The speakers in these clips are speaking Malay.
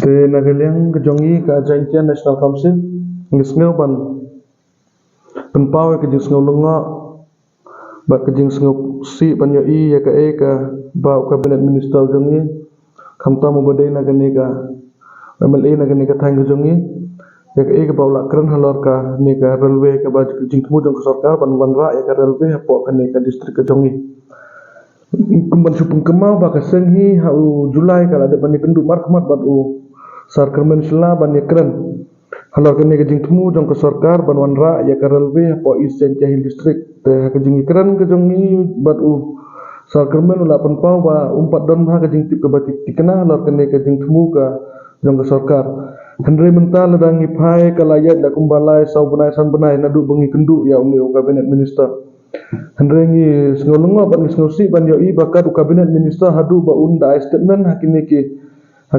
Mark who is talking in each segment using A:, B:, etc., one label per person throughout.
A: Ke nagaliang kejongi ka Giant National Council ngisngau ban penpau ke jing ngau lunga ba ke jing ngau si ban yo I ya ka e ka ba cabinet minister jongi khamta mo badai nagani ka MLA nagani ka thang jongi ya ka e ka baula kran halor ka ni ka railway ka ba jing mu jong sarkar ban ra ya ka railway po ka ni ka district ka jongi kumban supung kemau ba ka senghi hau Julai kala de ban kendu markmat ban u sarkarmen sela ban yakran halor kene ke jing temu jong ke sarkar ban wanra ya ka railway po Eastern Jahil district te ke jing ikran ke jongi bat u sarkarmen ula penpau ba umpat don ha ke jing tip ke batik tikena halor kene ke jing temu ka jong ke sarkar Henry mental dangi phai kalayat la kumbalai sau benai san benai nadu bengi kendu ya umi cabinet minister Henry ngi ngolongo ban ngisi ban yo I bakat cabinet minister hadu ba unda statement hakini ki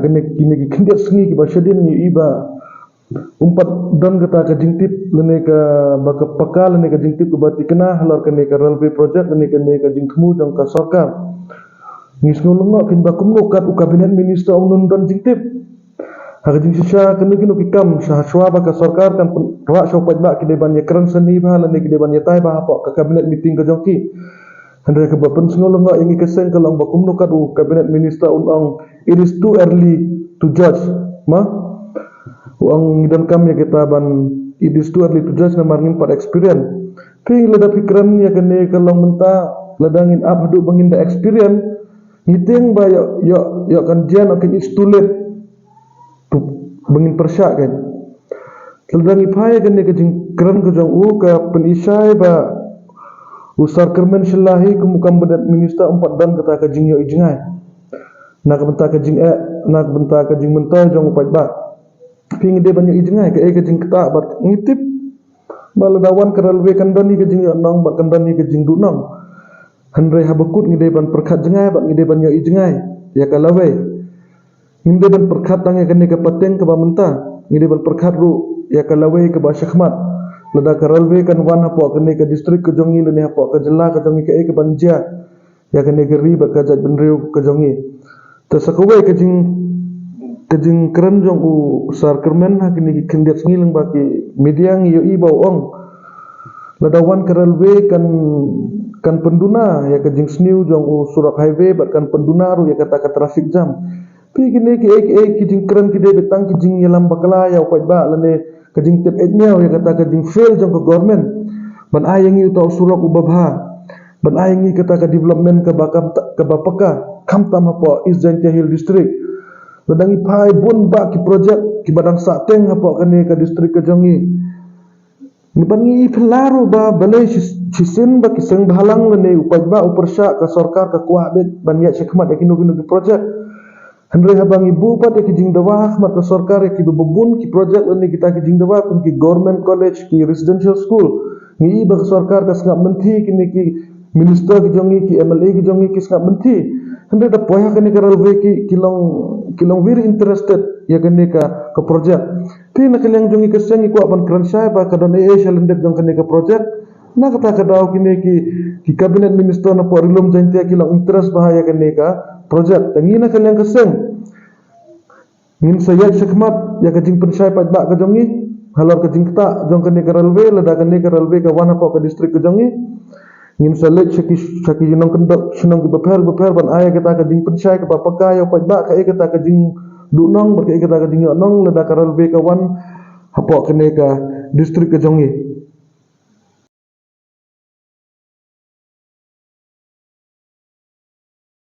A: kini kindia sengi ki basyadin ni iba umpat dan kata ka jingtip lene ka baka pakal lene ka jingtip ku bati kena halor kene ka railway project lene ka jingtmu jang ka sarkar ngis ngolongo kin bakum no kat cabinet minister unun dan jingtip ha jing sisa kene kinu kikam sahaswa baka sarkar kan ra sopat ba ki deban yakran seni ba lene ki deban yatai ba apa ka cabinet meeting ka jongki Hendra ke bapen ngolongo ingi keseng kalau bakum no kat cabinet minister unang it is too early to judge ma uang ngidan kami kita ban it is too early to judge na marngin par experience pi leda pikiran ya kene kalau menta ledangin up hadu bangin da experience ngiting ba yo kan jian okin it's too late tu bangin persyak kan ledangi phai kene ke jing kran ke jong u ka penisai ba usar kermen selahi kemukam bedat minister empat dan kata ke jing yo ijngai nak bentak ke jing nak bentak ke jing mentai jong upai ba ping de banyak ijngai ke ke jing kata bat ngitip baladawan ke railway kandani ke jing yo nong bat kandani ke jing dunong Henry habakut ngide ban perkhat jengai bat ngide ban yo ijngai ya kalawe ngide ban perkhat tangi ke ke pateng ke ba menta ngide ban perkhat ru ya kalawe ke ba syakhmat lada ke railway kan wan hapo ke ke distrik ke jongi lene hapo ke jela ke jongi ke banja ya ke ke ribat ke jat benriu ke jongi tersakwe ke jing keren jong u sar kermen ha kini kendiat ngileng baki media ngi yo I bau ong ladawan ke railway kan penduna ya ke jing sniu jong u surak highway bat kan penduna ru ya kata traffic jam pi kini ke jing keren ki de betang ki jing yelam bakala ya upai ba lene ke jing tip etnya ya kata ke jing fail jong ke government ban ayangi utau surak u babha ban ayangi kata ke development ke bakam ke bapaka kamtam apa Eastern Jahil district badangi pai bun ba ki project ki badang sateng apa kene ke distrik ke jongi ni bangi pelaru ba balai sisin ba ki seng bahalang lene upai ba upersya ke sarkar ke kuabet ban ya sekmat ya kinu ki project Henry habang ibu pat ki jing dawa khmat ke sarkar ki bebun ki project lene kita ki jing dawa kun ki government college ki residential school ni ba sarkar ke sengap menti kini ki minister ki jongi ki MLA ki jongi ki sengap menti Henry da poya kene ke railway ki kilong very interested ya kene ke project ti nak yang jongi ke sengi ku aban kran sai ba ka don shalendek jong kene ke project na kata ka daw kini ki cabinet minister na po rilom jante kilong interest bahaya kene ka project tangina kan yang keseng ngin sayat sekmat ya ke jing pensai pat ba ka jongi halor ke jing kta jong kene ke railway lada kene ke railway ka wana po ke distrik ke jongi ngin salet saki jinong kendok senong ki beper ban aya kata ka jing pensai ka papaka ya pat ba ka kata ka jing dunong ba ka kata ka jing nong lada ka railway ka wan hapo kene ka distrik ke jongi